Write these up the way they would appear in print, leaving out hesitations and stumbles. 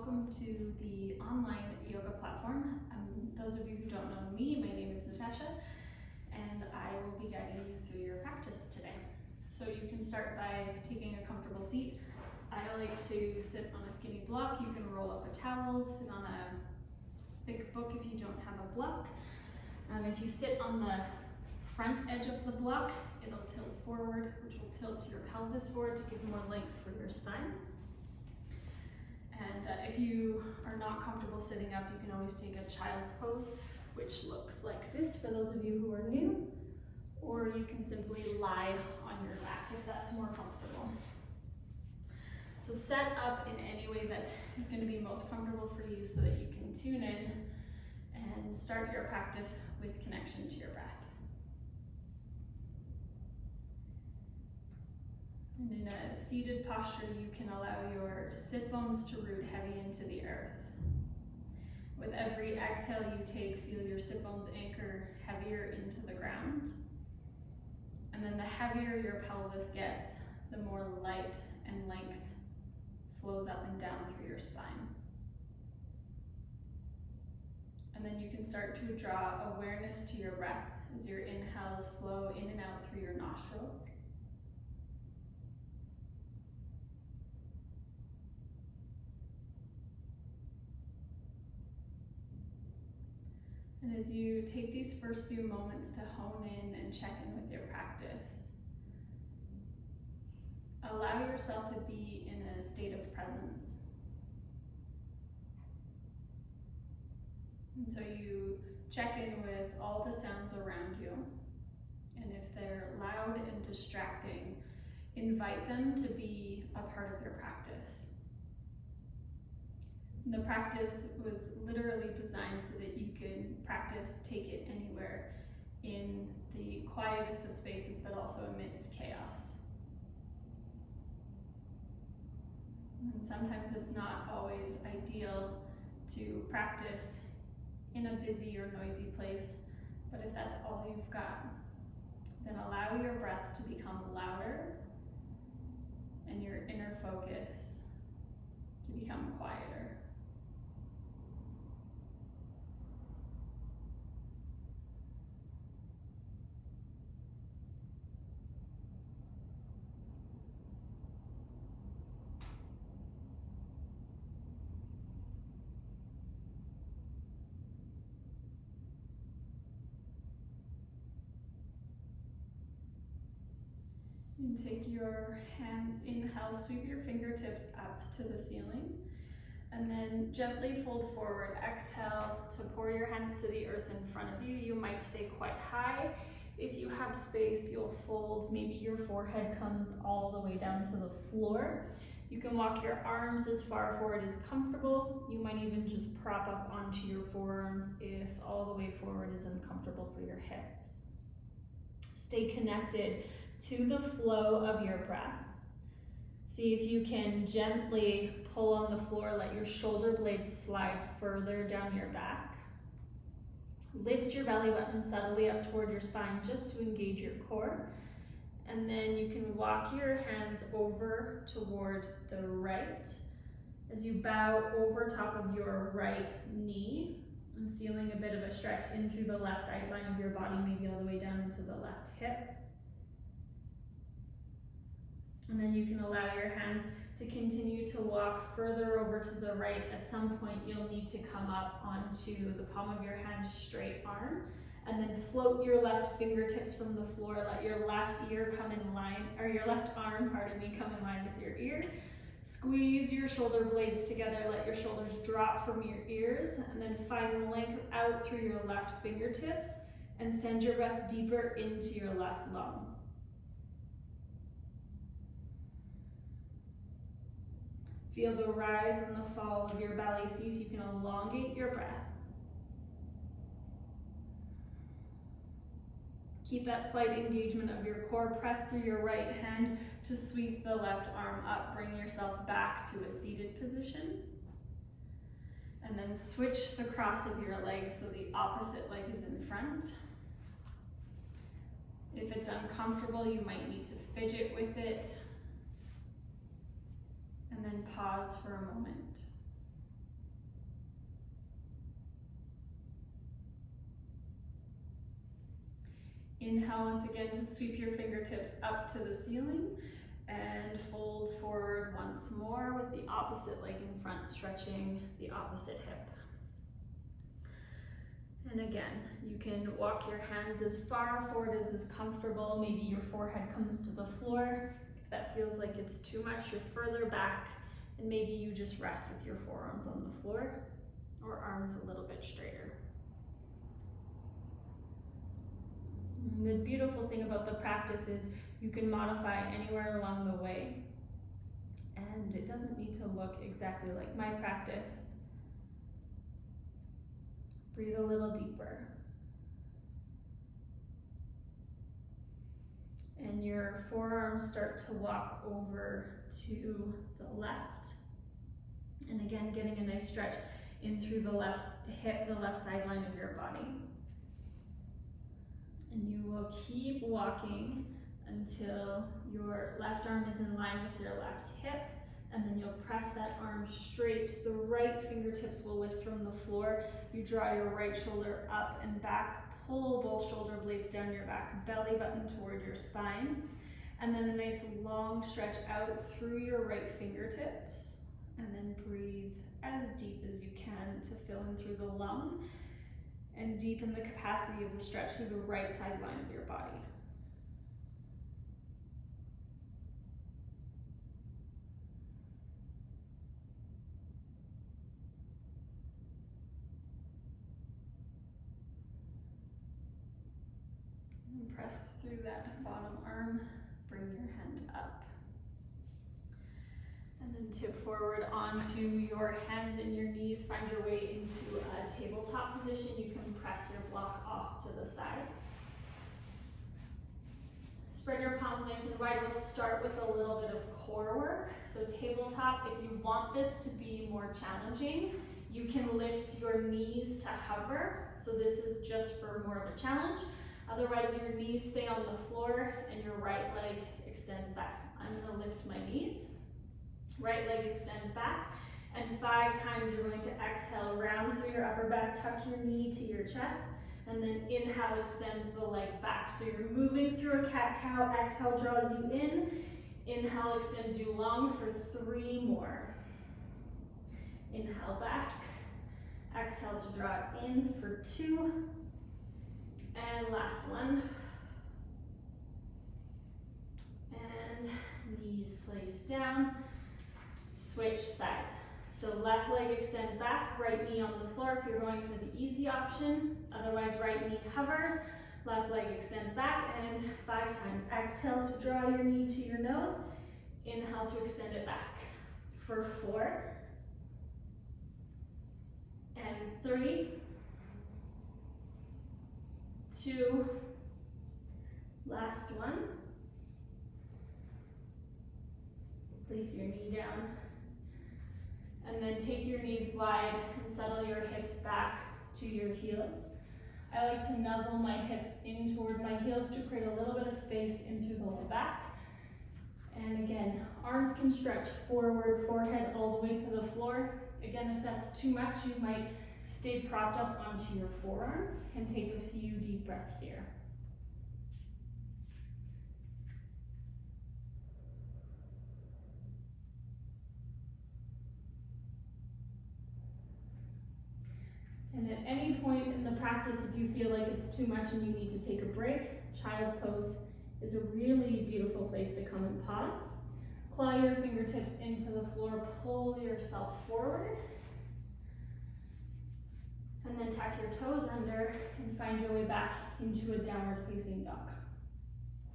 welcome to the online yoga platform. Those of you who don't know me, my name is Natasha, and I will be guiding you through your practice today. So you can start by taking a comfortable seat. I like to sit on a skinny block. You can roll up a towel, sit on a thick book if you don't have a block. If you sit on the front edge of the block, it'll tilt forward, which will tilt your pelvis forward to give more length for your spine. And if you are not comfortable sitting up, you can always take a child's pose, which looks like this for those of you who are new, or you can simply lie on your back if that's more comfortable. So set up in any way that is going to be most comfortable for you so that you can tune in and start your practice with connection to your breath. And in a seated posture, you can allow your sit bones to root heavy into the earth. With every exhale you take, feel your sit bones anchor heavier into the ground. And then the heavier your pelvis gets, the more light and length flows up and down through your spine. And then you can start to draw awareness to your breath as your inhales flow in and out through your nostrils. And as you take these first few moments to hone in and check in with your practice, allow yourself to be in a state of presence. And so you check in with all the sounds around you, and if they're loud and distracting, invite them to be a part of your practice. The practice was literally designed so that you could practice, take it anywhere in the quietest of spaces, but also amidst chaos. And sometimes it's not always ideal to practice in a busy or noisy place, but if that's all you've got, then allow your breath to become louder and your inner focus to become quieter. And take your hands, inhale, sweep your fingertips up to the ceiling, and then gently fold forward. Exhale to pour your hands to the earth in front of you. You might stay quite high. If you have space, you'll fold, maybe your forehead comes all the way down to the floor. You can walk your arms as far forward as comfortable. You might even just prop up onto your forearms if all the way forward is uncomfortable for your hips. Stay connected to the flow of your breath. See if you can gently pull on the floor, let your shoulder blades slide further down your back. Lift your belly button subtly up toward your spine just to engage your core. And then you can walk your hands over toward the right as you bow over top of your right knee and feeling a bit of a stretch in through the left sideline of your body, maybe all the way down into the left hip. And then you can allow your hands to continue to walk further over to the right. At some point, you'll need to come up onto the palm of your hand, straight arm, and then float your left fingertips from the floor. Let your left ear come in line, or your left arm, pardon me, come in line with your ear. Squeeze your shoulder blades together. Let your shoulders drop from your ears, and then find length out through your left fingertips, and send your breath deeper into your left lung. Feel the rise and the fall of your belly. See if you can elongate your breath. Keep that slight engagement of your core. Press through your right hand to sweep the left arm up. Bring yourself back to a seated position. And then switch the cross of your legs so the opposite leg is in front. If it's uncomfortable, you might need to fidget with it. And then pause for a moment. Inhale once again to sweep your fingertips up to the ceiling, and fold forward once more with the opposite leg in front, stretching the opposite hip. And again, you can walk your hands as far forward as is comfortable. Maybe your forehead comes to the floor. If that feels like it's too much, you're further back, and maybe you just rest with your forearms on the floor or arms a little bit straighter. And the beautiful thing about the practice is you can modify anywhere along the way, and it doesn't need to look exactly like my practice. Breathe a little deeper. And your forearms start to walk over to the left. And again, getting a nice stretch in through the left hip, the left sideline of your body. And you will keep walking until your left arm is in line with your left hip, and then you'll press that arm straight. The right fingertips will lift from the floor. You draw your right shoulder up and back, pull both shoulder blades down your back, belly button toward your spine, and then a nice long stretch out through your right fingertips, and then breathe as deep as you can to fill in through the lung and deepen the capacity of the stretch through the right sideline of your body. And press through that bottom arm, bring your hand up. And then tip forward onto your hands and your knees. Find your way into a tabletop position. You can press your block off to the side. Spread your palms nice and wide. We'll start with a little bit of core work. So tabletop, if you want this to be more challenging, you can lift your knees to hover. So this is just for more of a challenge. Otherwise, your knees stay on the floor and your right leg extends back. I'm gonna lift my knees. Right leg extends back, and 5 times you're going to exhale, round through your upper back, tuck your knee to your chest, and then inhale, extend the leg back. So you're moving through a cat-cow, exhale draws you in, inhale extends you long for 3 more. Inhale back, exhale to draw in for 2, and last one. And knees place down. Switch sides. So left leg extends back, right knee on the floor if you're going for the easy option. Otherwise, right knee hovers, left leg extends back, and 5 times. Exhale to draw your knee to your nose. Inhale to extend it back for 4, and 3, 2, last one. Place your knee down. And then take your knees wide and settle your hips back to your heels. I like to nuzzle my hips in toward my heels to create a little bit of space in through the low back. And again, arms can stretch forward, forehead all the way to the floor. Again, if that's too much, you might stay propped up onto your forearms and take a few deep breaths here. And at any point in the practice, if you feel like it's too much and you need to take a break, child's pose is a really beautiful place to come and pause. Claw your fingertips into the floor, pull yourself forward, and then tuck your toes under and find your way back into a downward facing dog.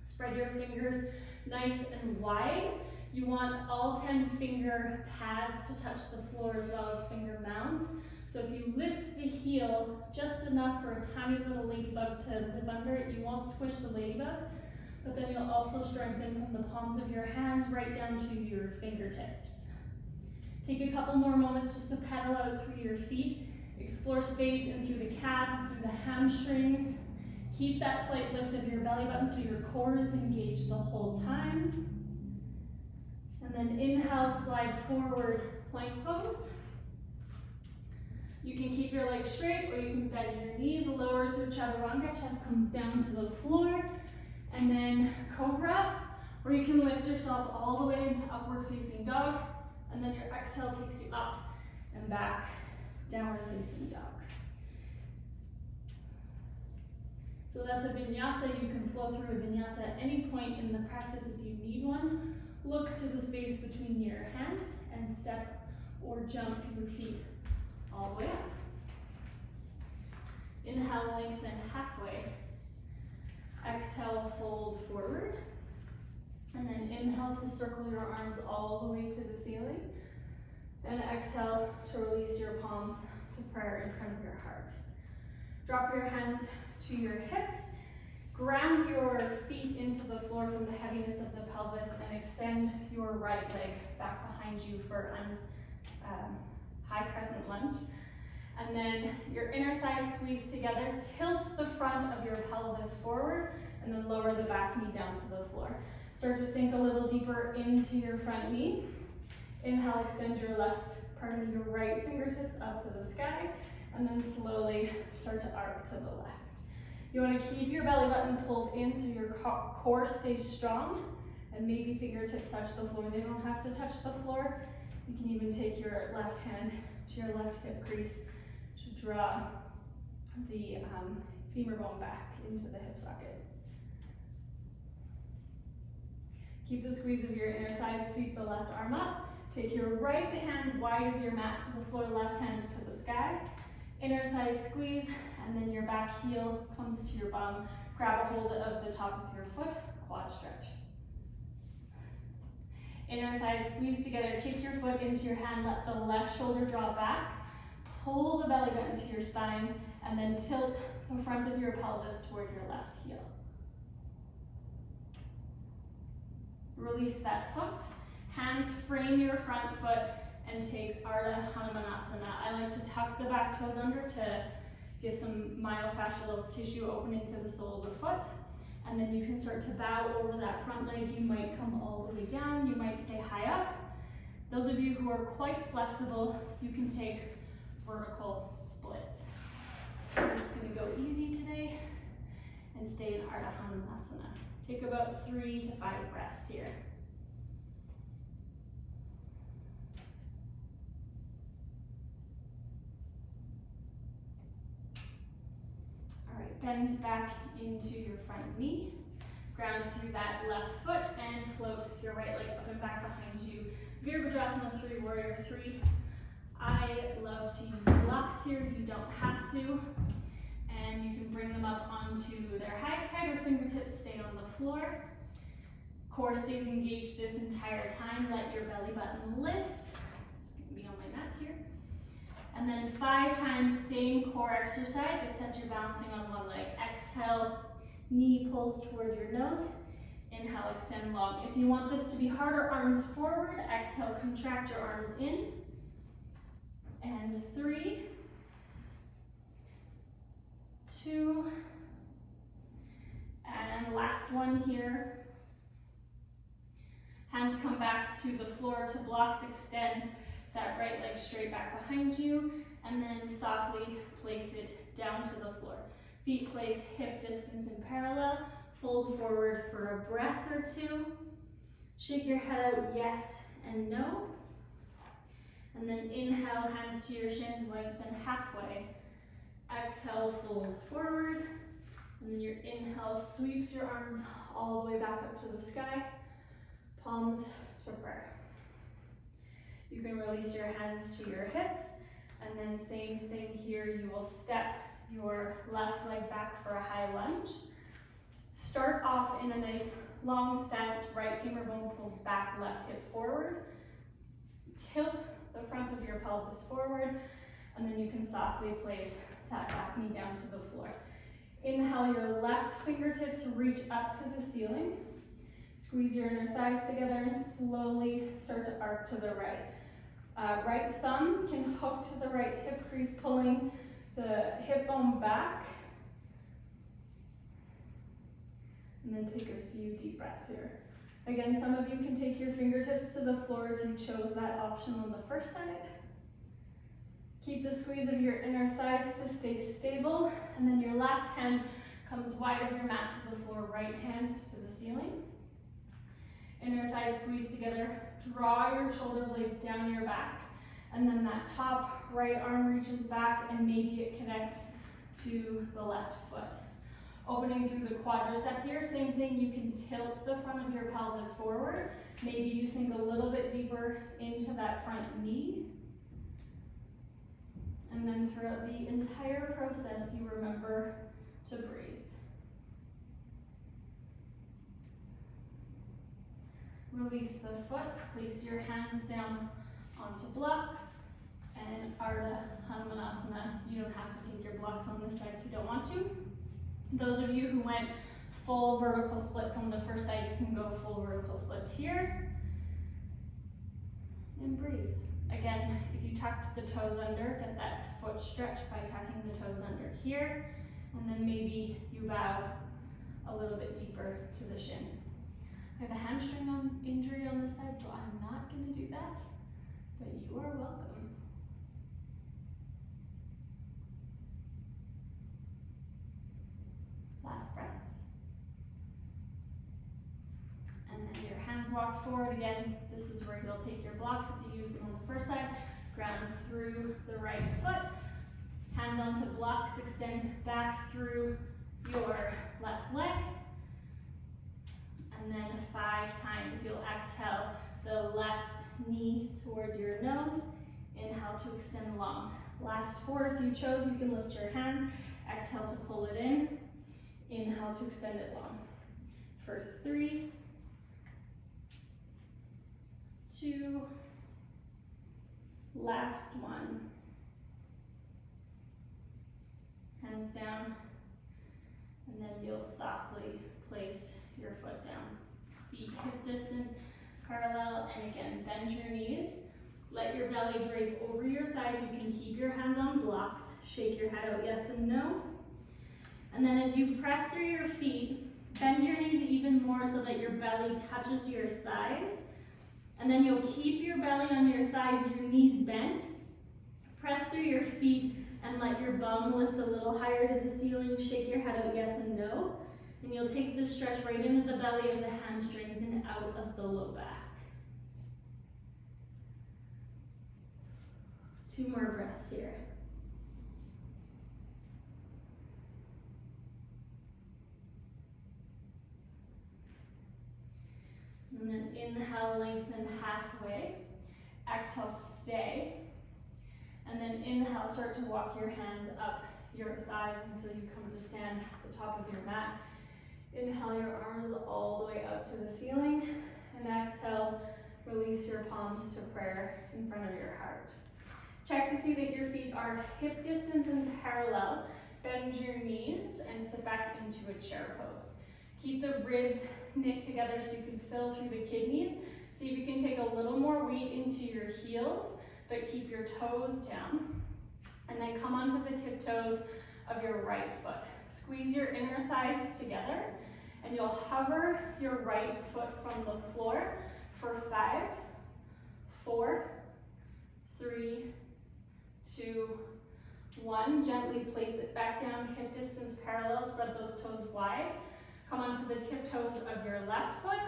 Spread your fingers nice and wide. You want all 10 finger pads to touch the floor as well as finger mounds. So if you lift the heel just enough for a tiny little ladybug to live under it, you won't squish the ladybug, but then you'll also strengthen from the palms of your hands right down to your fingertips. Take a couple more moments just to pedal out through your feet. Explore space in through the calves, through the hamstrings. Keep that slight lift of your belly button so your core is engaged the whole time. And then inhale, slide forward, plank pose. You can keep your legs straight, or you can bend your knees, lower through chaturanga, chest comes down to the floor, and then cobra, or you can lift yourself all the way into upward facing dog, and then your exhale takes you up and back, downward facing dog. So that's a vinyasa. You can flow through a vinyasa at any point in the practice if you need one. Look to the space between your hands and step or jump your feet all the way up. Inhale, lengthen halfway. Exhale, fold forward. And then inhale to circle your arms all the way to the ceiling. And exhale to release your palms to prayer in front of your heart. Drop your hands to your hips. Ground your feet into the floor from the heaviness of the pelvis and extend your right leg back behind you for high crescent lunge. And then your inner thighs squeeze together. Tilt the front of your pelvis forward and then lower the back knee down to the floor. Start to sink a little deeper into your front knee. Inhale, extend your your right fingertips up to the sky, and then slowly start to arc to the left. You want to keep your belly button pulled in so your core stays strong, and maybe fingertips touch the floor. They don't have to touch the floor. You can even take your left hand to your left hip crease to draw the femur bone back into the hip socket. Keep the squeeze of your inner thighs, sweep the left arm up. Take your right hand wide of your mat to the floor, left hand to the sky. Inner thighs squeeze, and then your back heel comes to your bum. Grab a hold of the top of your foot, quad stretch. Inner thighs squeeze together, kick your foot into your hand, let the left shoulder drop back. Pull the belly button to your spine, and then tilt the front of your pelvis toward your left heel. Release that foot. Hands frame your front foot and take Ardha Hanumanasana. I like to tuck the back toes under to give some myofascial tissue opening to the sole of the foot. And then you can start to bow over that front leg. You might come all the way down. You might stay high up. Those of you who are quite flexible, you can take vertical splits. I'm just going to go easy today and stay in Ardha Hanumanasana. Take about 3 to 5 breaths here. All right, bend back into your front knee. Ground through that left foot and float your right leg up and back behind you. Virabhadrasana 3, Warrior 3. I love to use blocks here. You don't have to. And you can bring them up onto their highest height or fingertips stay on the floor. Core stays engaged this entire time. Let your belly button lift. Just gonna be on my mat here. And then 5 times same core exercise, except you're balancing on one leg. Exhale, knee pulls toward your nose. Inhale, extend long. If you want this to be harder, arms forward. Exhale, contract your arms in. And 3, 2, and last one here. Hands come back to the floor to blocks. Extend that right leg straight back behind you, and then softly place it down to the floor. Feet place hip distance in parallel. Fold forward for a breath or 2. Shake your head out, yes and no. And then inhale, hands to your shins, lengthen halfway. Exhale, fold forward. And then your inhale sweeps your arms all the way back up to the sky. Palms to prayer. You can release your hands to your hips. And then same thing here, you will step your left leg back for a high lunge. Start off in a nice long stance, right femur bone pulls back, left hip forward. Tilt the front of your pelvis forward, and then you can softly place that back knee down to the floor. Inhale, your left fingertips reach up to the ceiling. Squeeze your inner thighs together and slowly start to arc to the right. Right thumb can hook to the right hip crease, pulling the hip bone back. And then take a few deep breaths here. Again, some of you can take your fingertips to the floor if you chose that option on the first side. Keep the squeeze of your inner thighs to stay stable, and then your left hand comes wide of your mat to the floor, right hand to the ceiling. Inner thighs squeeze together, draw your shoulder blades down your back, and then that top right arm reaches back and maybe it connects to the left foot. Opening through the quadricep here, same thing, you can tilt the front of your pelvis forward. Maybe you sink a little bit deeper into that front knee. And then throughout the entire process, you remember to breathe. Release the foot, place your hands down onto blocks, and Ardha Hanumanasana. You don't have to take your blocks on this side if you don't want to. Those of you who went full vertical splits on the first side, you can go full vertical splits here. And breathe. Again, if you tucked the toes under, get that foot stretch by tucking the toes under here, and then maybe you bow a little bit deeper to the shin. I have a hamstring injury on this side, so I'm not going to do that, but you are welcome. Last breath. And then your hands walk forward again. This is where you'll take your blocks if you use them on the first side. Ground through the right foot. Hands onto blocks, extend back through your left leg. And then 5 times you'll exhale the left knee toward your nose. Inhale to extend long. Last 4, if you chose, you can lift your hands. Exhale to pull it in. Inhale to extend it long. For 3, 2, last 1. Hands down, and then you'll softly place your foot down. Feet hip distance parallel, and again, bend your knees. Let your belly drape over your thighs. You can keep your hands on blocks. Shake your head out yes and no. And then as you press through your feet, bend your knees even more so that your belly touches your thighs. And then you'll keep your belly on your thighs, your knees bent. Press through your feet and let your bum lift a little higher to the ceiling. Shake your head out yes and no. And you'll take this stretch right into the belly of the hamstrings and out of the low back. 2 more breaths here. And then inhale, lengthen halfway. Exhale, stay. And then inhale, start to walk your hands up your thighs until you come to stand at the top of your mat. Inhale your arms all the way up to the ceiling. And exhale, release your palms to prayer in front of your heart. Check to see that your feet are hip distance and parallel. Bend your knees and sit back into a chair pose. Keep the ribs knit together so you can fill through the kidneys. See if you can take a little more weight into your heels, but keep your toes down. And then come onto the tiptoes of your right foot. Squeeze your inner thighs together, and you'll hover your right foot from the floor for 5, 4, 3, 2, 1. Gently place it back down, hip distance parallel, spread those toes wide. Come onto the tiptoes of your left foot.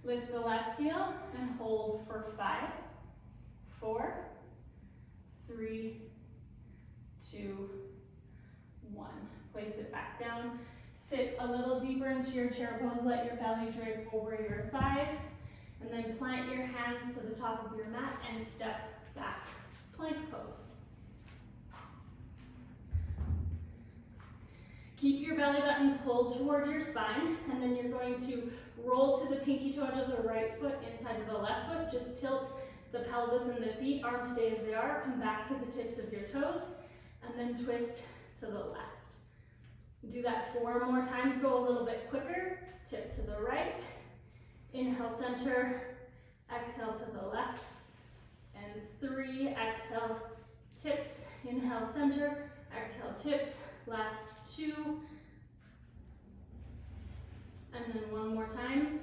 Lift the left heel and hold for 5, 4, 3, 2, 1. Place it back down. Sit a little deeper into your chair pose. Let your belly drape over your thighs. And then plant your hands to the top of your mat and step back. Plank pose. Keep your belly button pulled toward your spine, and then you're going to roll to the pinky toe edge of the right foot inside of the left foot. Just tilt the pelvis and the feet, arms stay as they are. Come back to the tips of your toes, and then twist to the left. Do that 4 more times. Go a little bit quicker. Tip to the right. Inhale, center. Exhale to the left. And 3. Exhale, tips. Inhale, center. Exhale, tips. Last 2. And then 1 more time.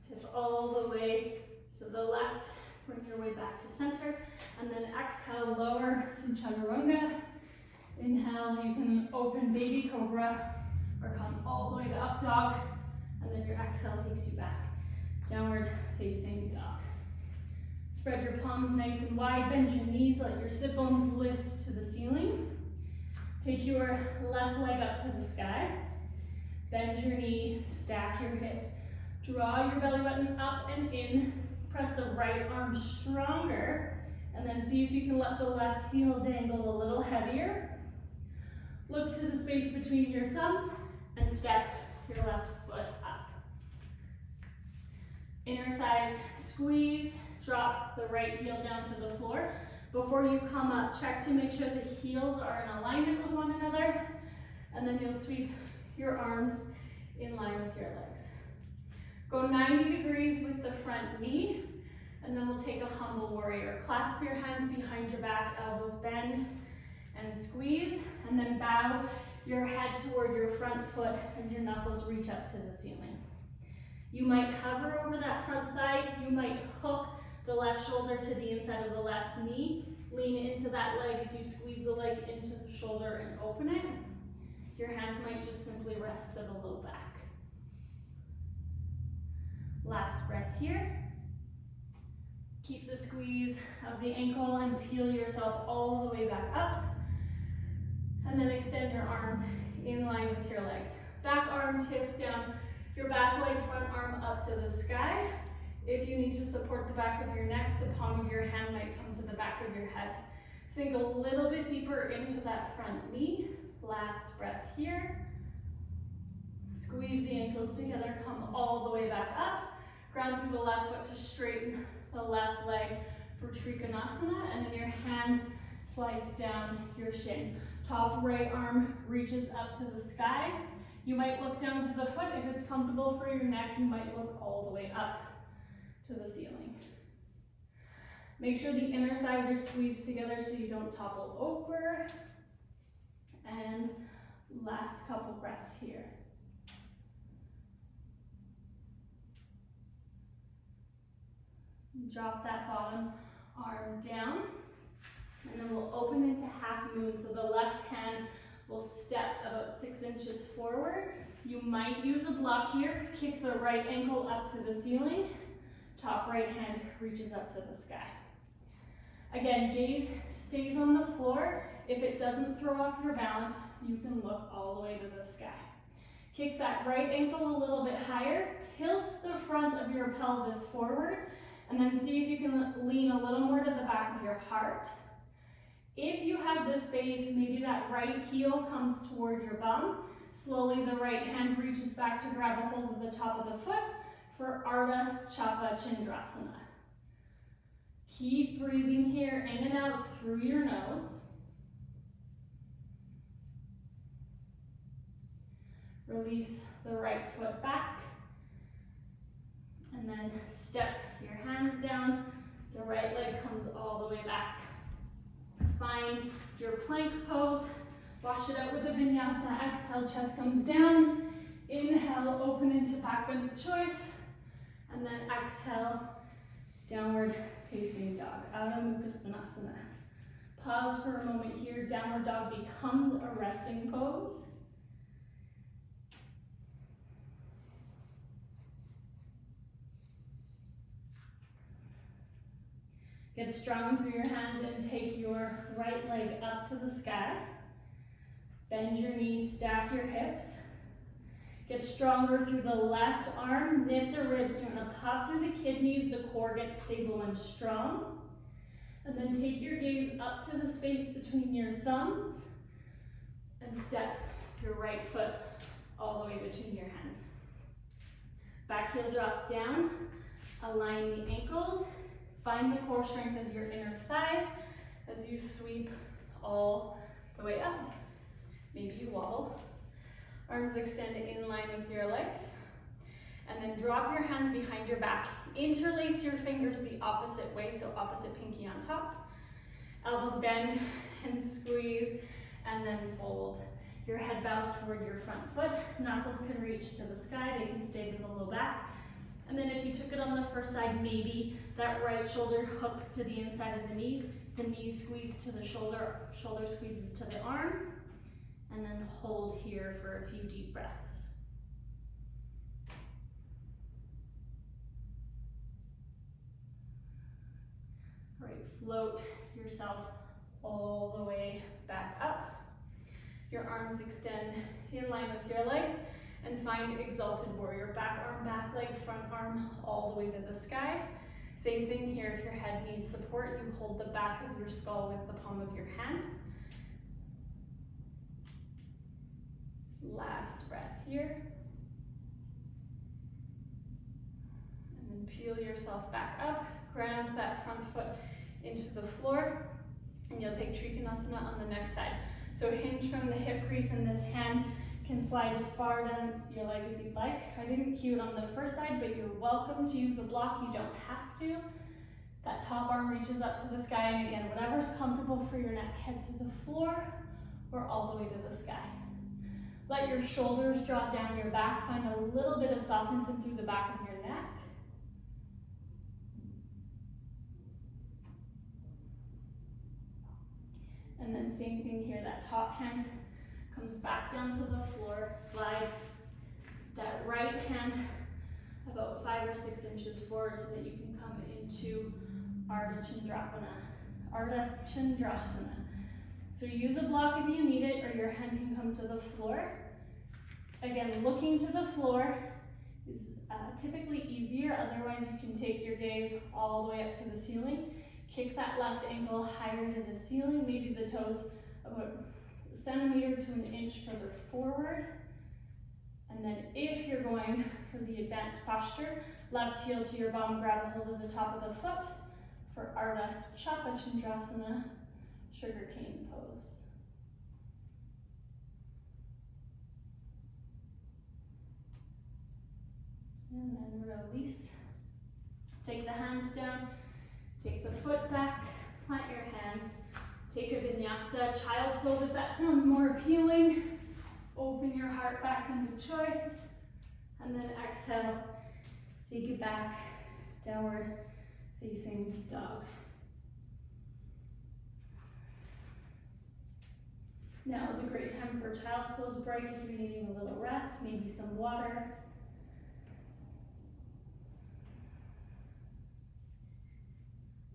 Tip all the way to the left. bring your way back to center, and then exhale, lower through chaturanga. Inhale, you can open baby cobra or come all the way to up dog, and then your exhale takes you back. Downward facing dog. Spread your palms nice and wide, bend your knees, let your sit bones lift to the ceiling. Take your left leg up to the sky. Bend your knee, stack your hips. Draw your belly button up and in. Press the right arm stronger, and then see if you can let the left heel dangle a little heavier. Look to the space between your thumbs and step your left foot up. Inner thighs squeeze, drop the right heel down to the floor. Before you come up, check to make sure the heels are in alignment with one another, and then you'll sweep your arms in line with your legs. Go 90 degrees with the front knee, and then we'll take a humble warrior. Clasp your hands behind your back, elbows bend and squeeze, and then bow your head toward your front foot as your knuckles reach up to the ceiling. You might hover over that front thigh, you might hook the left shoulder to the inside of the left knee, lean into that leg as you squeeze the leg into the shoulder and open it. Your hands might just simply rest to the low back. Last breath here. Keep the squeeze of the ankle and peel yourself all the way back up. And then extend your arms in line with your legs. Back arm tips down, your back leg, front arm up to the sky. If you need to support the back of your neck, the palm of your hand might come to the back of your head. Sink a little bit deeper into that front knee. Last breath here. Squeeze the ankles together, come all the way back up. Ground through the left foot to straighten the left leg for Trikonasana, and then your hand slides down your shin. Top right arm reaches up to the sky. You might look down to the foot. If it's comfortable for your neck, you might look all the way up to the ceiling. Make sure the inner thighs are squeezed together so you don't topple over. And last couple breaths here. Drop that bottom arm down, and then we'll open into half moon. So the left hand will step about 6 inches forward. You might use a block here. Kick the right ankle up to the ceiling. Top right hand reaches up to the sky. Again, gaze stays on the floor. If it doesn't throw off your balance, you can look all the way to the sky. Kick that right ankle a little bit higher. Tilt the front of your pelvis forward. And then see if you can lean a little more to the back of your heart. If you have the space, maybe that right heel comes toward your bum. Slowly the right hand reaches back to grab a hold of the top of the foot for Ardha Chakra Chandrasana. Keep breathing here in and out through your nose. Release the right foot back. And then step your hands down. The right leg comes all the way back. Find your plank pose. Wash it out with a vinyasa. Exhale, chest comes down. Inhale, open into back bend of choice. And then exhale, downward facing dog. Adho Mukha Svanasana. Pause for a moment here. Downward dog becomes a resting pose. Get strong through your hands and take your right leg up to the sky. Bend your knees, stack your hips. Get stronger through the left arm, knit the ribs. You're gonna puff through the kidneys, the core gets stable and strong. And then take your gaze up to the space between your thumbs and step your right foot all the way between your hands. Back heel drops down, align the ankles. Find the core strength of your inner thighs as you sweep all the way up. Maybe you wobble. Arms extend in line with your legs. And then drop your hands behind your back. Interlace your fingers the opposite way, so opposite pinky on top. Elbows bend and squeeze, and then fold. Your head bows toward your front foot. Knuckles can reach to the sky. They can stay to the low back. And then if you took it on the first side, maybe that right shoulder hooks to the inside of the knee squeeze to the shoulder squeezes to the arm, and then hold here for a few deep breaths. All right, float yourself all the way back up. Your arms extend in line with your legs, and find exalted warrior. Back arm, back leg, front arm, all the way to the sky. Same thing here, if your head needs support, you hold the back of your skull with the palm of your hand. Last breath here. And then peel yourself back up, ground that front foot into the floor, and you'll take Trikonasana on the next side. So hinge from the hip crease, and this hand can slide as far down your leg as you'd like. I didn't cue it on the first side, but you're welcome to use the block. You don't have to. That top arm reaches up to the sky, and again, whatever's comfortable for your neck, head to the floor or all the way to the sky. Let your shoulders drop down your back. Find a little bit of softness in through the back of your neck. And then same thing here, that top hand comes back down to the floor, slide that right hand about 5 or 6 inches forward so that you can come into Ardha Chandrasana. So use a block if you need it, or your hand can come to the floor. Again, looking to the floor is typically easier, otherwise you can take your gaze all the way up to the ceiling. Kick that left ankle higher to the ceiling, maybe the toes about a centimeter to an inch further forward. And then if you're going for the advanced posture, left heel to your bum, grab a hold of the top of the foot for Ardha Chandrasana, sugar cane pose. And then release. Take the hands down, take the foot back, plant your hands. Take a vinyasa, child's pose if that sounds more appealing. Open your heart back into choice. And then exhale, take it back, downward facing dog. Now is a great time for a child's pose break if you're needing a little rest, maybe some water.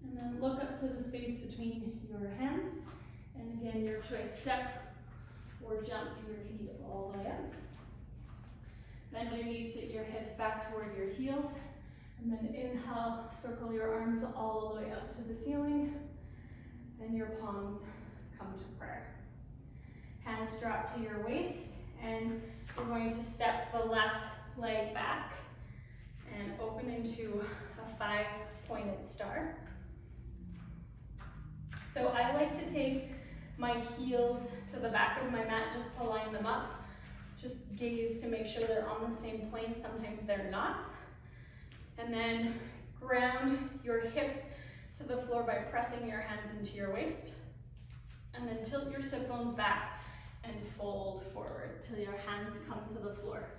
And then look up to the space between your hands. And again, your choice, step or jump your feet all the way up. Bend your knees, sit your hips back toward your heels. And then inhale, circle your arms all the way up to the ceiling. And your palms come to prayer. Hands drop to your waist. And we're going to step the left leg back and open into a 5-pointed star. So I like to take my heels to the back of my mat just to line them up. Just gaze to make sure they're on the same plane. Sometimes they're not. And then ground your hips to the floor by pressing your hands into your waist. And then tilt your sit bones back and fold forward till your hands come to the floor.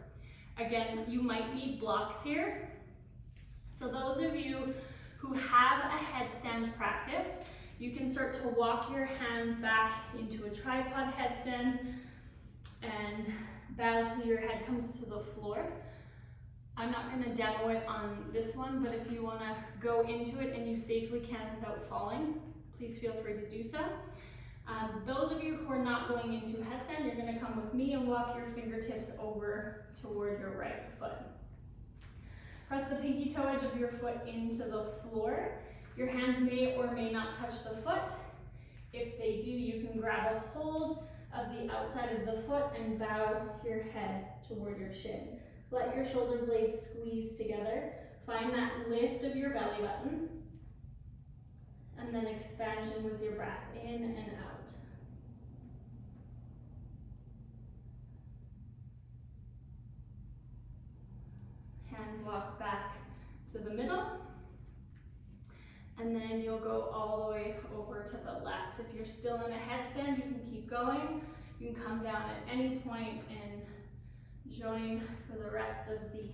Again, you might need blocks here. So those of you who have a headstand practice, you can start to walk your hands back into a tripod headstand and bow till your head comes to the floor. I'm not going to demo it on this one, but if you want to go into it and you safely can without falling, please feel free to do so. Those of you who are not going into headstand, you're going to come with me and walk your fingertips over toward your right foot. Press the pinky toe edge of your foot into the floor. Your hands may or may not touch the foot. If they do, you can grab a hold of the outside of the foot and bow your head toward your shin. Let your shoulder blades squeeze together. Find that lift of your belly button. And then expansion with your breath in and out. Hands walk back to the middle. And then you'll go all the way over to the left. If you're still in a headstand, you can keep going. You can come down at any point and join for the rest of the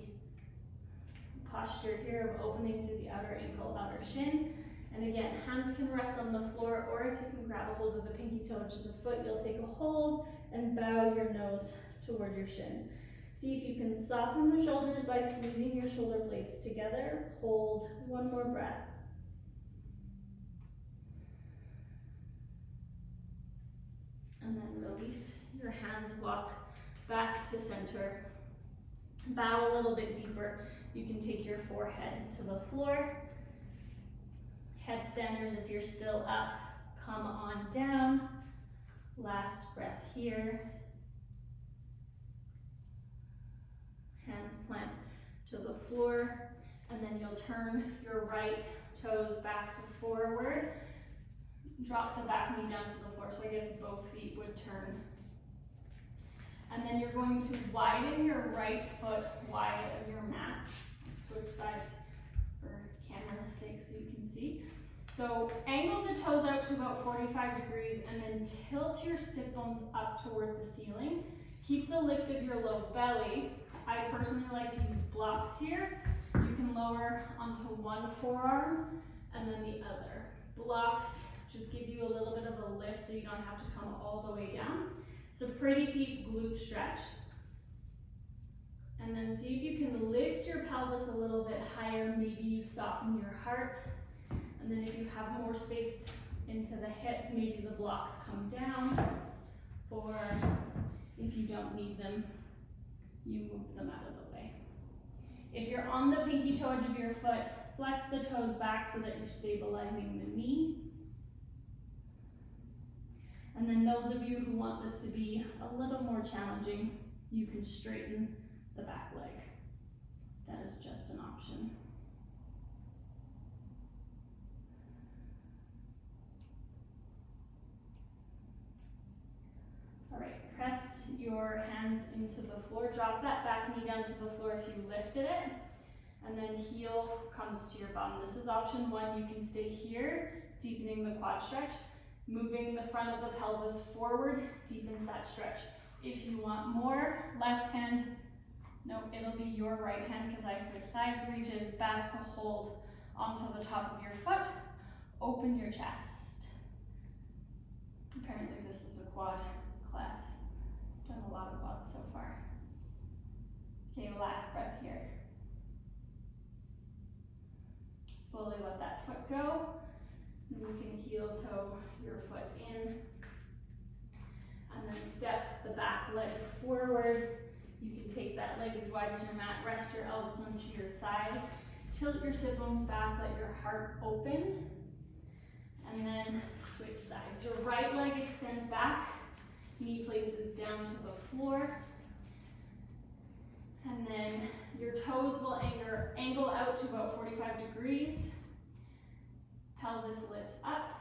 posture here of opening through the outer ankle, outer shin. And again, hands can rest on the floor, or if you can grab a hold of the pinky toe edge of the foot, you'll take a hold and bow your nose toward your shin. See if you can soften the shoulders by squeezing your shoulder blades together. Hold one more breath. And then release your hands, walk back to center. Bow a little bit deeper. You can take your forehead to the floor. Headstanders, if you're still up, come on down. Last breath here. Hands plant to the floor, and then you'll turn your right toes back to forward. Drop the back knee down to the floor, so I guess both feet would turn. And then you're going to widen your right foot wide of your mat. Switch sides for camera's sake so you can see. So angle the toes out to about 45 degrees and then tilt your sit bones up toward the ceiling. Keep the lift of your low belly. I personally like to use blocks here. You can lower onto one forearm and then the other. Blocks just give you a little bit of a lift so you don't have to come all the way down. It's a pretty deep glute stretch. And then see if you can lift your pelvis a little bit higher. Maybe you soften your heart. And then if you have more space into the hips, maybe the blocks come down. Or if you don't need them, you move them out of the way. If you're on the pinky toe edge of your foot, flex the toes back so that you're stabilizing the knee. And then those of you who want this to be a little more challenging, you can straighten the back leg. That is just an option. All right, press your hands into the floor. Drop that back knee down to the floor if you lifted it. And then heel comes to your bum. This is option one. You can stay here, deepening the quad stretch. Moving the front of the pelvis forward deepens that stretch. If you want more, left hand, no, it'll be your right hand because I switch sides, reaches back to hold onto the top of your foot. Open your chest. Apparently this is a quad class. Done a lot of quads so far. Okay, last breath here. Slowly let that foot go. You can heel toe your foot in. And then step the back leg forward. You can take that leg as wide as your mat. Rest your elbows onto your thighs. Tilt your sit bones back. Let your heart open. And then switch sides. Your right leg extends back. Knee places down to the floor. And then your toes will angle out to about 45 degrees. Pelvis lifts up.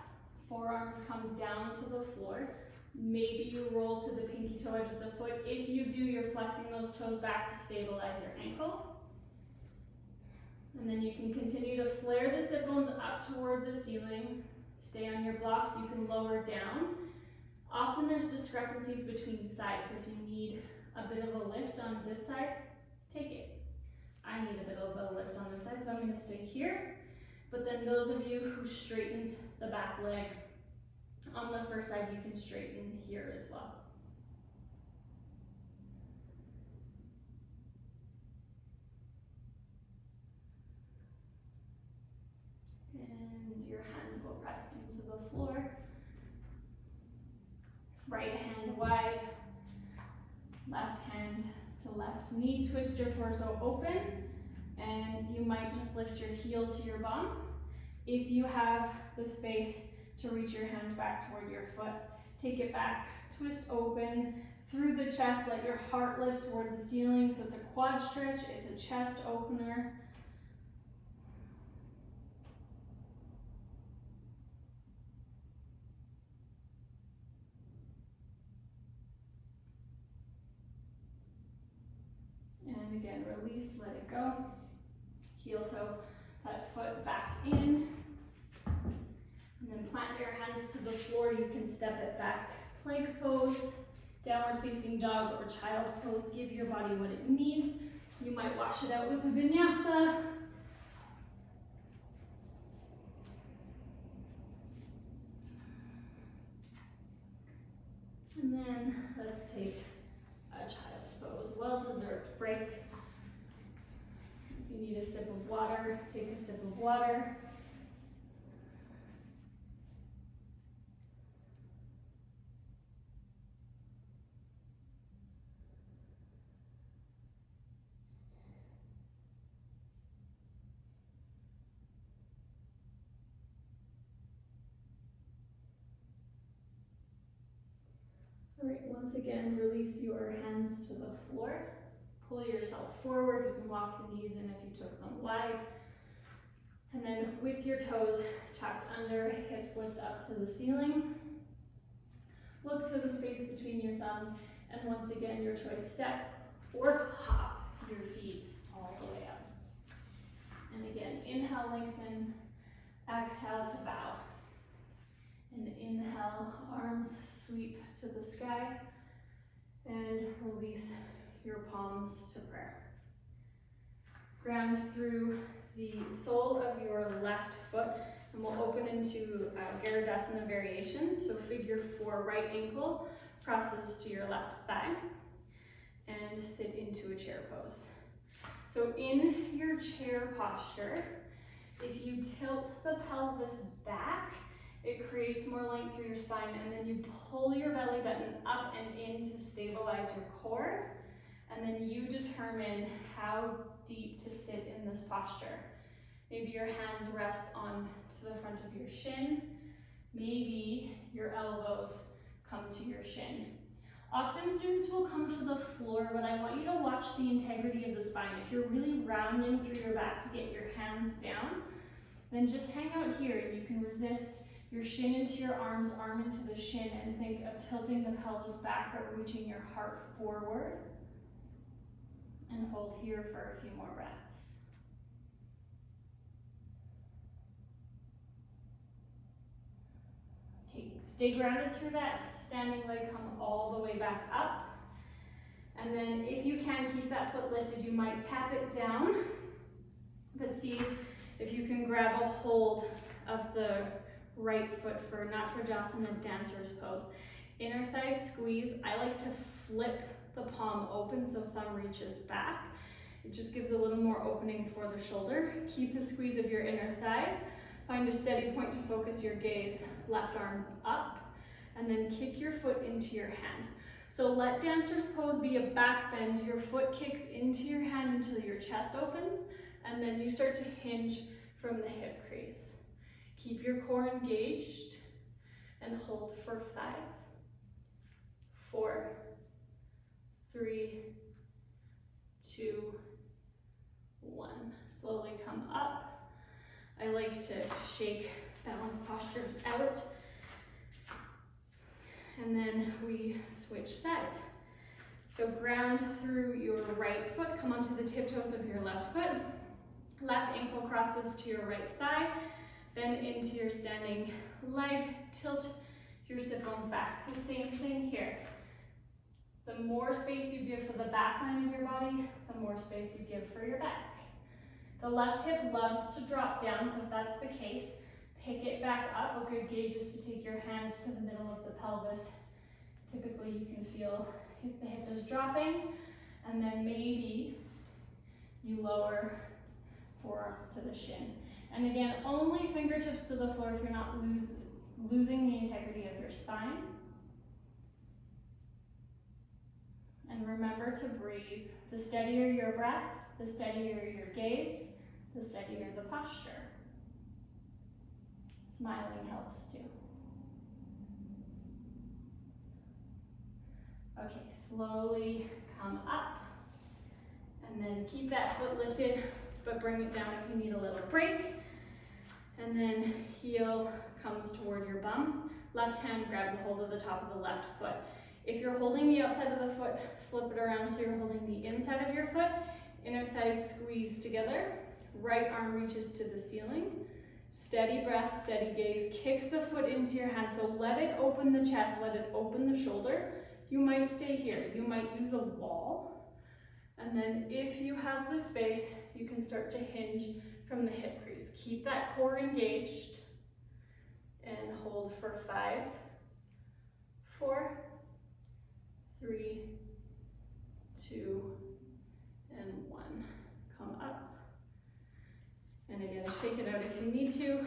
Forearms come down to the floor. Maybe you roll to the pinky toe edge of the foot. If you do, you're flexing those toes back to stabilize your ankle. And then you can continue to flare the sit bones up toward the ceiling. Stay on your blocks. You can lower down. Often there's discrepancies between sides, so if you need a bit of a lift on this side, take it. I need a bit of a lift on this side, so I'm going to stay here. But then those of you who straightened the back leg on the first side, you can straighten here as well. And your hands will press into the floor. Right hand wide, left hand to left knee. Twist your torso open, and you might just lift your heel to your bum. If you have the space to reach your hand back toward your foot, take it back, twist open through the chest, let your heart lift toward the ceiling. So it's a quad stretch, it's a chest opener. And again, release, let it go. Heel toe that foot back in. And then plant your hands to the floor. You can step it back. Plank pose, downward facing dog, or child pose. Give your body what it needs. You might wash it out with a vinyasa, And then let's take a child's pose, well-deserved break. If you need a sip of water, take a sip of water. All right, once again, release your hands to the floor. Pull yourself forward. You can walk the knees in if you took them wide. And then with your toes tucked under, hips lift up to the ceiling. Look to the space between your thumbs. And once again, your choice, step or hop your feet all the way up. And again, inhale, lengthen. Exhale to bow. And inhale, arms sweep to the sky. And release your palms to prayer. Ground through the sole of your left foot, and we'll open into Garudasana variation. So figure 4, right ankle crosses to your left thigh, and sit into a chair pose. So in your chair posture, if you tilt the pelvis back, it creates more length through your spine, and then you pull your belly button up and in to stabilize your core, and then you determine how deep to sit in this posture. Maybe your hands rest on to the front of your shin. Maybe your elbows come to your shin. Often students will come to the floor, but I want you to watch the integrity of the spine. If you're really rounding through your back to get your hands down, then just hang out here, and you can resist your shin into your arms, arm into the shin, and think of tilting the pelvis back or reaching your heart forward. And hold here for a few more breaths. Okay, stay grounded through that standing leg, come all the way back up. And then if you can, keep that foot lifted. You might tap it down, but see if you can grab a hold of the right foot for Natrajasana, dancer's pose. Inner thigh squeeze. I like to flip the palm open so thumb reaches back. It just gives a little more opening for the shoulder. Keep the squeeze of your inner thighs. Find a steady point to focus your gaze. Left arm up, and then kick your foot into your hand. So let dancer's pose be a back bend. Your foot kicks into your hand until your chest opens, and then you start to hinge from the hip crease. Keep your core engaged and hold for 5, 4, 3, 2, 1. Slowly come up. I like to shake balance postures out. And then we switch sides. So ground through your right foot, come onto the tiptoes of your left foot. Left ankle crosses to your right thigh. Bend into your standing leg, tilt your sit bones back. So same thing here. The more space you give for the back line of your body, the more space you give for your back. The left hip loves to drop down, so if that's the case, pick it back up. A good gauge is to take your hands to the middle of the pelvis. Typically you can feel if the hip is dropping, and then maybe you lower forearms to the shin. And again, only fingertips to the floor if you're not losing the integrity of your spine. And remember to breathe. The steadier your breath, the steadier your gaze, the steadier the posture. Smiling helps too. Okay, slowly come up, and then keep that foot lifted, but bring it down if you need a little break. And then heel comes toward your bum. Left hand grabs a hold of the top of the left foot. If you're holding the outside of the foot, flip it around so you're holding the inside of your foot. Inner thighs squeeze together. Right arm reaches to the ceiling. Steady breath, steady gaze. Kick the foot into your hand. So let it open the chest, let it open the shoulder. You might stay here. You might use a wall. And then if you have the space, you can start to hinge from the hip crease. Keep that core engaged. And hold for 5, 4, 3, 2, and 1. Come up. And again, shake it out if you need to.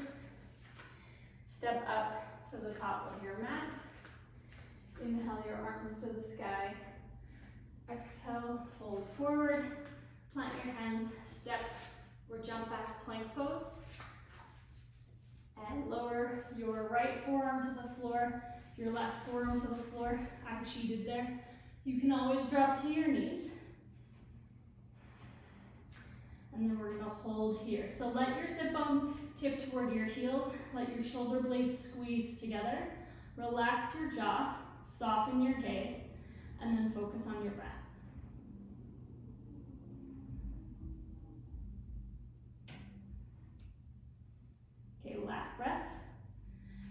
Step up to the top of your mat. Inhale your arms to the sky. Exhale, fold forward. Plant your hands, step or jump back plank pose. And lower your right forearm to the floor, your left forearm to the floor. I cheated there. You can always drop to your knees. And then we're gonna hold here. So let your sit bones tip toward your heels. Let your shoulder blades squeeze together. Relax your jaw, soften your gaze, and then focus on your breath. Okay, last breath.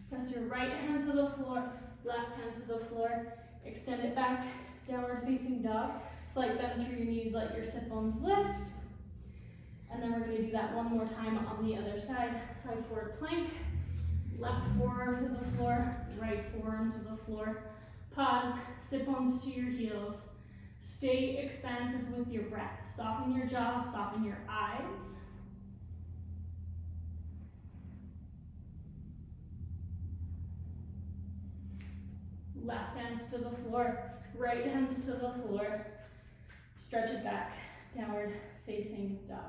Press your right hand to the floor, left hand to the floor. Extend it back, downward facing dog. Slight bend through your knees, let your sit bones lift. And then we're gonna do that one more time on the other side. Side forward plank, left forearm to the floor, right forearm to the floor. Pause, sit bones to your heels. Stay expansive with your breath. Soften your jaw, soften your eyes. Left hands to the floor, right hands to the floor. Stretch it back, downward facing dog.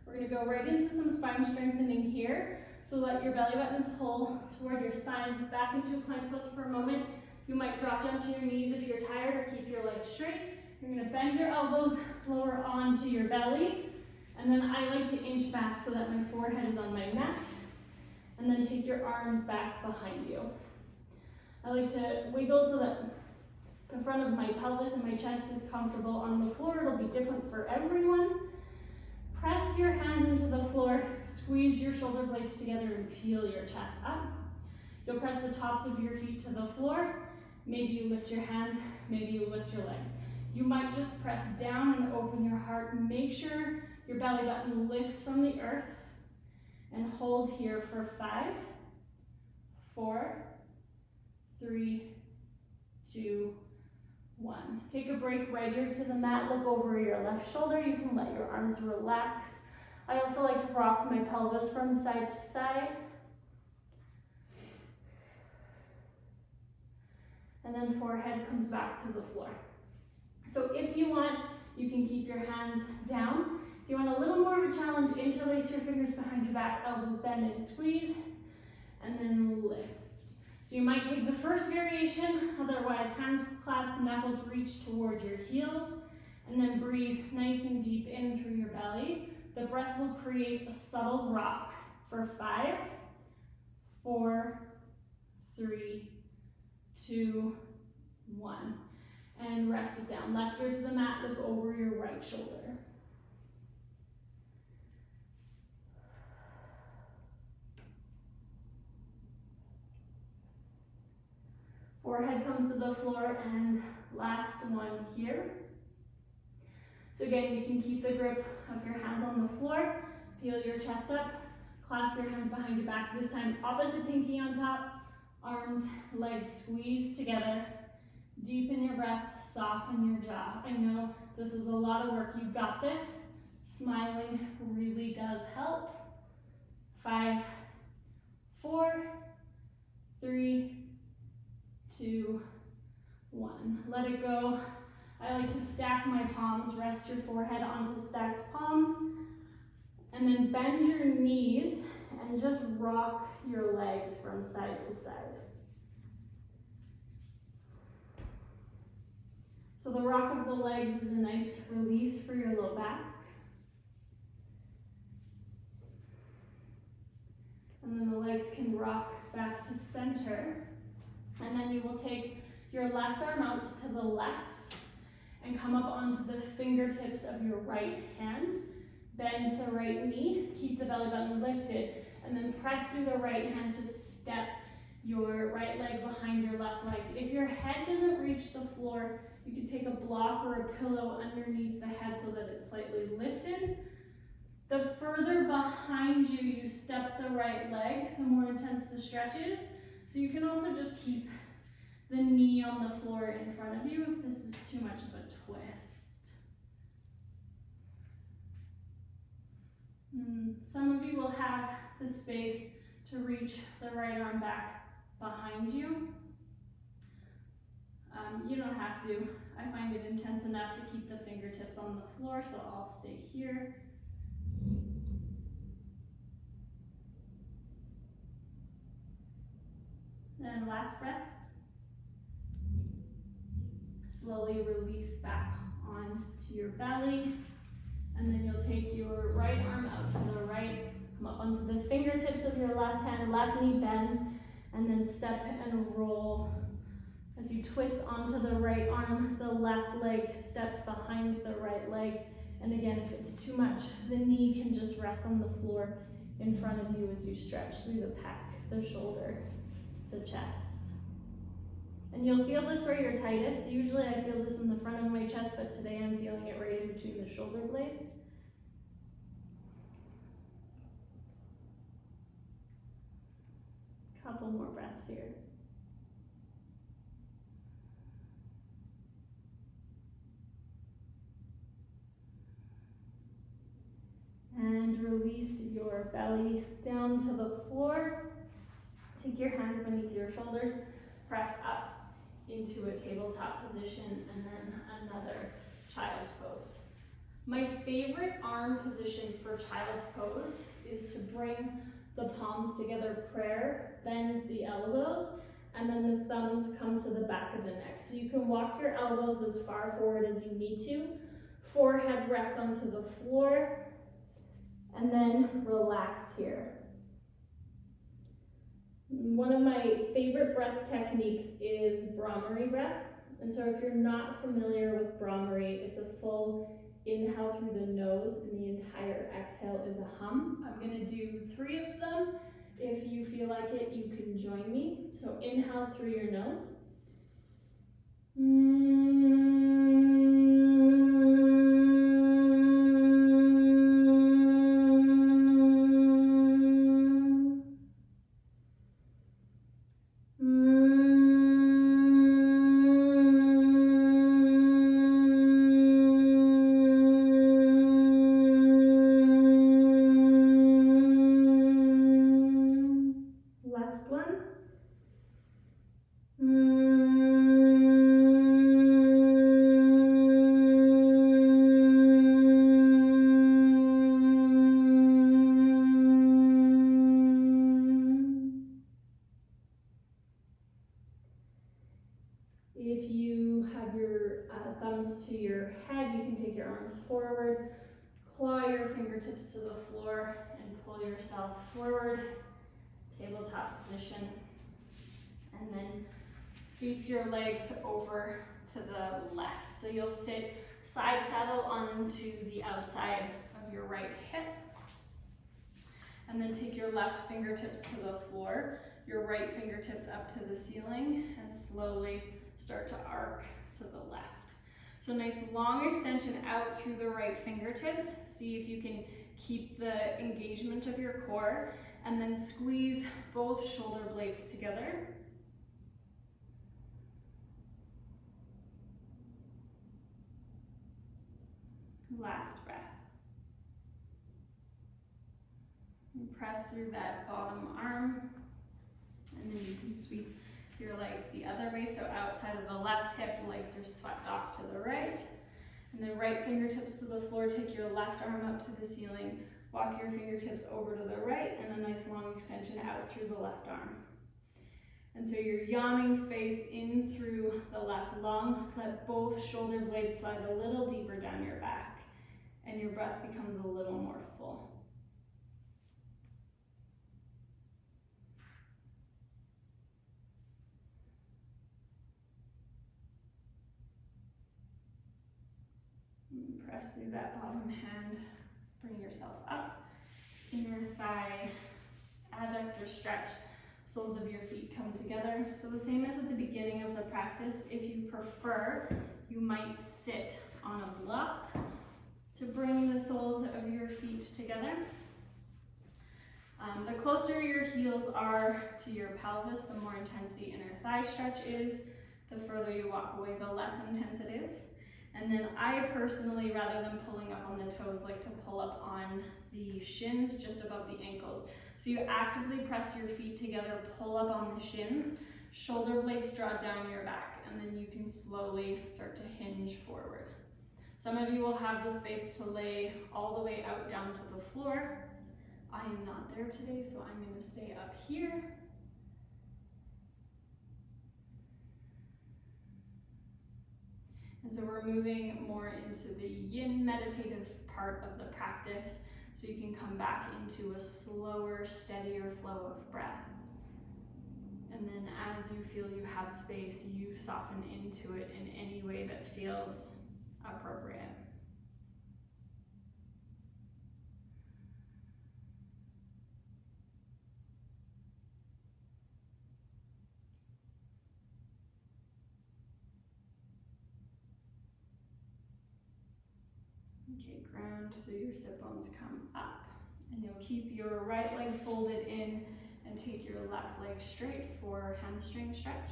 We're gonna go right into some spine strengthening here. So let your belly button pull toward your spine, back into a plank pose for a moment. You might drop down to your knees if you're tired, or keep your legs straight. You're gonna bend your elbows lower onto your belly. And then I like to inch back so that my forehead is on my mat. And then take your arms back behind you. I like to wiggle so that the front of my pelvis and my chest is comfortable on the floor. It'll be different for everyone. Press your hands into the floor, squeeze your shoulder blades together and peel your chest up. You'll press the tops of your feet to the floor. Maybe you lift your hands, maybe you lift your legs. You might just press down and open your heart. Make sure your belly button lifts from the earth. And hold here for 5, 4, 3, 2, 1. Take a break right here to the mat. Look over your left shoulder. You can let your arms relax. I also like to rock my pelvis from side to side. And then forehead comes back to the floor. So if you want, you can keep your hands down. If you want a little more of a challenge, interlace your fingers behind your back, elbows bend and squeeze, and then lift. So you might take the first variation, otherwise hands clasp, knuckles reach toward your heels, and then breathe nice and deep in through your belly. The breath will create a subtle rock for 5, 4, 3, 2, 1. And rest it down. Left ear to the mat, look over your right shoulder. Forehead comes to the floor, and last one here. So again, you can keep the grip of your hands on the floor, peel your chest up, clasp your hands behind your back. This time, opposite pinky on top, arms, legs squeeze together. Deepen your breath, soften your jaw. I know this is a lot of work. You've got this. Smiling really does help. 5, 4, 3, 2, 1. Let it go. I like to stack my palms. Rest your forehead onto stacked palms. And then bend your knees and just rock your legs from side to side. So the rock of the legs is a nice release for your low back. And then the legs can rock back to center. And then you will take your left arm out to the left and come up onto the fingertips of your right hand. Bend the right knee, keep the belly button lifted, and then press through the right hand to step your right leg behind your left leg. If your head doesn't reach the floor, you can take a block or a pillow underneath the head so that it's slightly lifted. The further behind you step the right leg, the more intense the stretch is. So you can also just keep the knee on the floor in front of you if this is too much of a twist. And some of you will have the space to reach the right arm back behind you. You don't have to. I find it intense enough to keep the fingertips on the floor, so I'll stay here. Then last breath. Slowly release back onto your belly. And then you'll take your right arm out to the right, come up onto the fingertips of your left hand, left knee bends, and then step and roll. As you twist onto the right arm, the left leg steps behind the right leg. And again, if it's too much, the knee can just rest on the floor in front of you as you stretch through the pec, the shoulder, the chest. And you'll feel this where you're tightest. Usually I feel this in the front of my chest, but today I'm feeling it right in between the shoulder blades. Couple more breaths here. And release your belly down to the floor. Take your hands beneath your shoulders, press up into a tabletop position, and then another child's pose. My favorite arm position for child's pose is to bring the palms together, prayer, bend the elbows, and then the thumbs come to the back of the neck. So you can walk your elbows as far forward as you need to. Forehead rests onto the floor, and then relax here. One of my favorite breath techniques is Brahmari breath. And so if you're not familiar with Brahmari, it's a full inhale through the nose and the entire exhale is a hum. I'm gonna do 3 of them. If you feel like it, you can join me. So inhale through your nose. If you have your thumbs to your head, you can take your arms forward, claw your fingertips to the floor, and pull yourself forward, tabletop position. And then sweep your legs over to the left. So you'll sit side saddle onto the outside of your right hip. And then take your left fingertips to the floor, your right fingertips up to the ceiling, and slowly start to arc to the left. So nice long extension out through the right fingertips. See if you can keep the engagement of your core, and then squeeze both shoulder blades together. Last breath. And press through that bottom arm, and then you can sweep your legs the other way. So outside of the left hip, legs are swept off to the right. And then right fingertips to the floor, take your left arm up to the ceiling, walk your fingertips over to the right, and a nice long extension out through the left arm. And so you're yawning space in through the left lung. Let both shoulder blades slide a little deeper down your back, and your breath becomes a little more full. Press through that bottom hand, bring yourself up, inner thigh, adductor stretch, soles of your feet come together. So the same as at the beginning of the practice, if you prefer, you might sit on a block to bring the soles of your feet together. The closer your heels are to your pelvis, the more intense the inner thigh stretch is. The further you walk away, the less intense it is. And then I personally, rather than pulling up on the toes, like to pull up on the shins just above the ankles. So you actively press your feet together, pull up on the shins, shoulder blades draw down your back, and then you can slowly start to hinge forward. Some of you will have the space to lay all the way out down to the floor. I am not there today, so I'm going to stay up here. And so we're moving more into the yin meditative part of the practice, so you can come back into a slower, steadier flow of breath. And then as you feel you have space, you soften into it in any way that feels appropriate. Okay, ground through your sit bones, come up. And you'll keep your right leg folded in and take your left leg straight for hamstring stretch.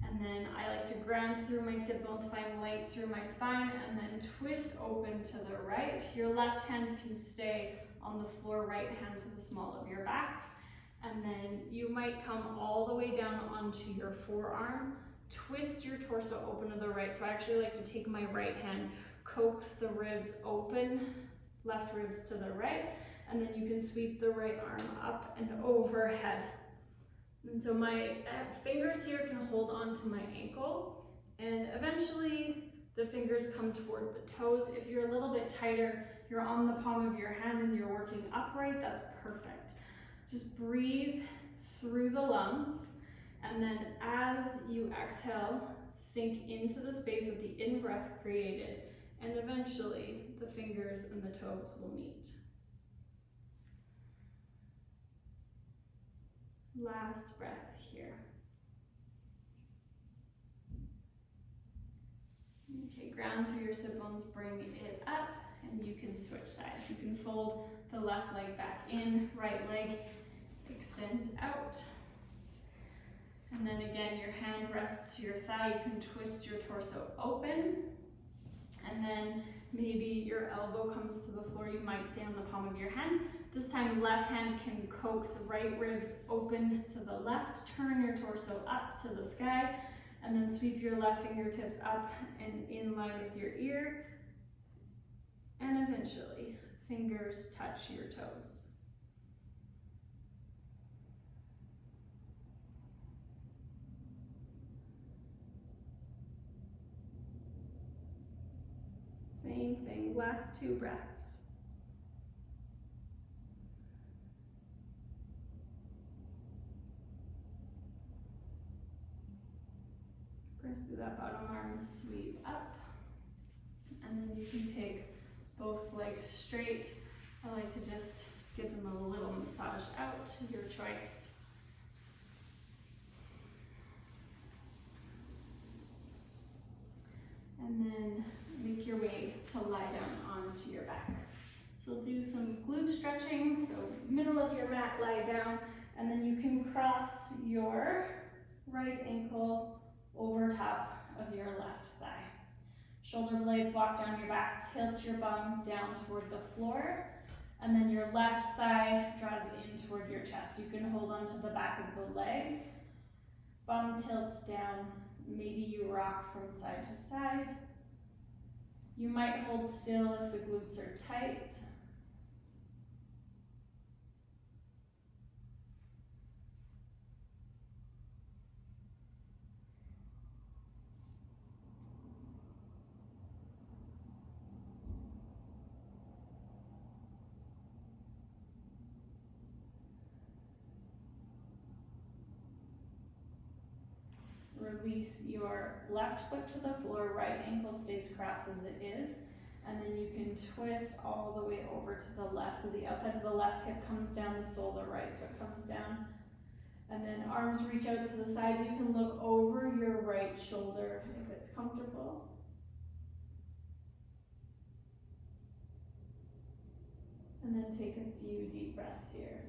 And then I like to ground through my sit bones, find length through my spine, and then twist open to the right. Your left hand can stay on the floor, right hand to the small of your back. And then you might come all the way down onto your forearm, twist your torso open to the right. So I actually like to take my right hand, coax the ribs open, left ribs to the right, and then you can sweep the right arm up and overhead. And so my fingers here can hold onto my ankle, and eventually the fingers come toward the toes. If you're a little bit tighter, you're on the palm of your hand and you're working upright, that's perfect. Just breathe through the lungs, and then as you exhale, sink into the space that the in-breath created, and eventually the fingers and the toes will meet. Last breath here. Okay, ground through your sit bones, bring it up, and you can switch sides. You can fold the left leg back in, right leg extends out. And then again, your hand rests to your thigh. You can twist your torso open. And then maybe your elbow comes to the floor. You might stay on the palm of your hand. This time, left hand can coax right ribs open to the left. Turn your torso up to the sky. And then sweep your left fingertips up and in line with your ear. And eventually, fingers touch your toes. Same thing, last 2 breaths. Press through that bottom arm, sweep up. And then you can take both legs straight. I like to just give them a little massage out, your choice. And then make your way to lie down onto your back. So do some glute stretching, so middle of your mat, lie down, and then you can cross your right ankle over top of your left thigh. Shoulder blades walk down your back, tilt your bum down toward the floor, and then your left thigh draws in toward your chest. You can hold onto the back of the leg, bum tilts down, maybe you rock from side to side. You might hold still if the glutes are tight. Release your left foot to the floor, right ankle stays crossed as it is, and then you can twist all the way over to the left. So the outside of the left hip comes down, the sole of the right foot comes down. And then arms reach out to the side. You can look over your right shoulder if it's comfortable. And then take a few deep breaths here.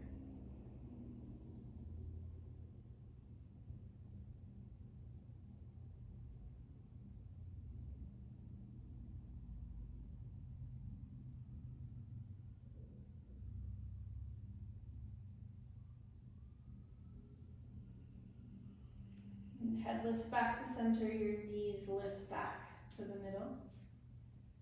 And head lifts back to center, your knees lift back to the middle.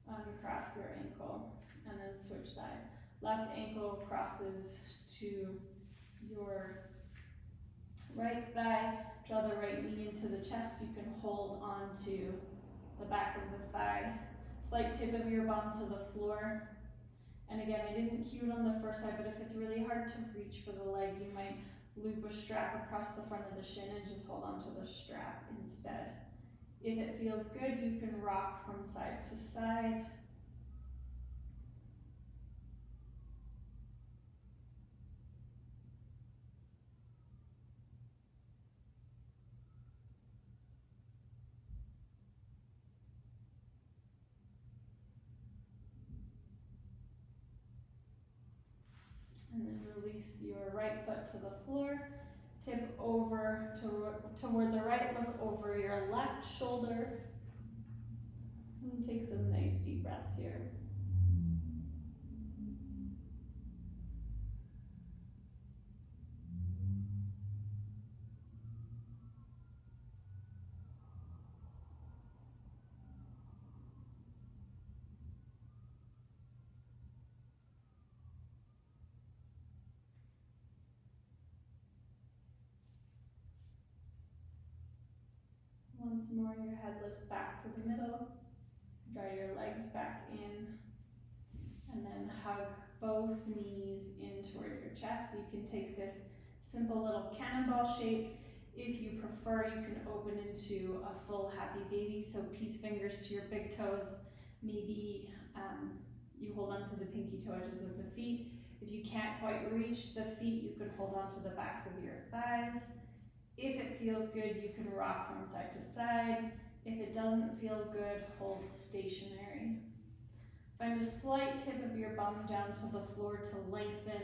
Uncross your ankle and then switch sides. Left ankle crosses to your right thigh. Draw the right knee into the chest. You can hold on to the back of the thigh. Slight tip of your bum to the floor. And again, I didn't cue it on the first side, but if it's really hard to reach for the leg, you might loop a strap across the front of the shin and just hold on to the strap instead. If it feels good, you can rock from side to side. And then release your right foot to the floor. Tip over toward the right, look over your left shoulder. And take some nice deep breaths here. Once more, your head lifts back to the middle. Draw your legs back in. And then hug both knees in toward your chest. You can take this simple little cannonball shape. If you prefer, you can open into a full happy baby. So peace fingers to your big toes. Maybe you hold on to the pinky toe edges of the feet. If you can't quite reach the feet, you can hold on to the backs of your thighs. If it feels good, you can rock from side to side. If it doesn't feel good, hold stationary. Find a slight tip of your bum down to the floor to lengthen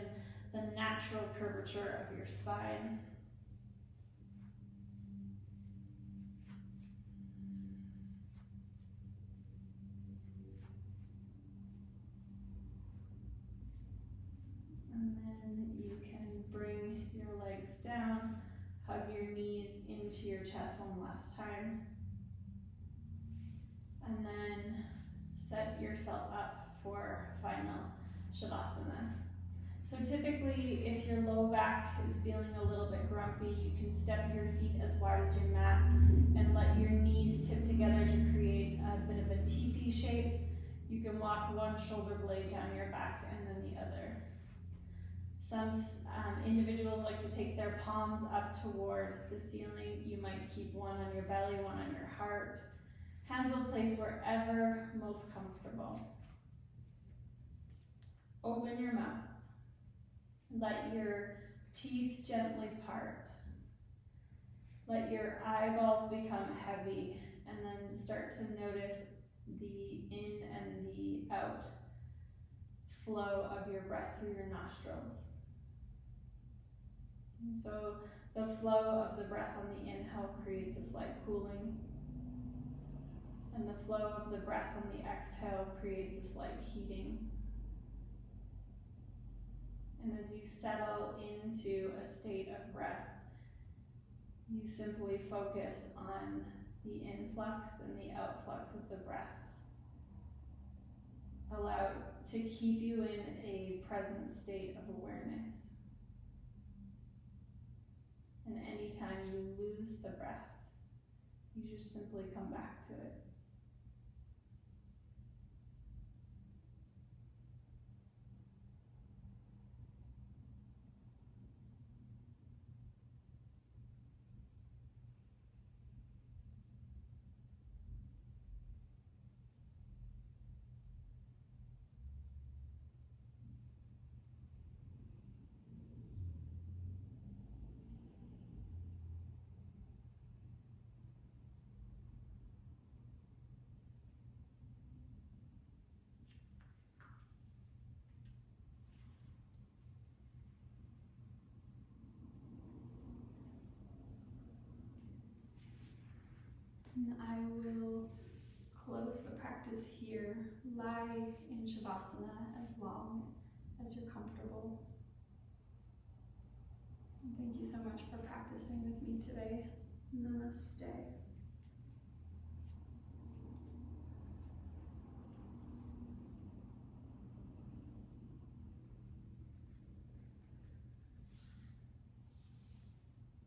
the natural curvature of your spine. And then you can bring your legs down, hug your knees into your chest one last time. And then set yourself up for final Shavasana. So typically, if your low back is feeling a little bit grumpy, you can step your feet as wide as your mat and let your knees tip together to create a bit of a teepee shape. You can walk one shoulder blade down your back and then the other. Some individuals like to take their palms up toward the ceiling. You might keep one on your belly, one on your heart. Hands will place wherever most comfortable. Open your mouth. Let your teeth gently part. Let your eyeballs become heavy, and then start to notice the in and the out flow of your breath through your nostrils. And so the flow of the breath on the inhale creates a slight cooling, and the flow of the breath on the exhale creates a slight heating. And as you settle into a state of rest, you simply focus on the influx and the outflux of the breath. Allow it to keep you in a present state of awareness. And anytime you lose the breath, you just simply come back to it. And I will close the practice here. Lie in Shavasana as long as you're comfortable. And thank you so much for practicing with me today. Namaste.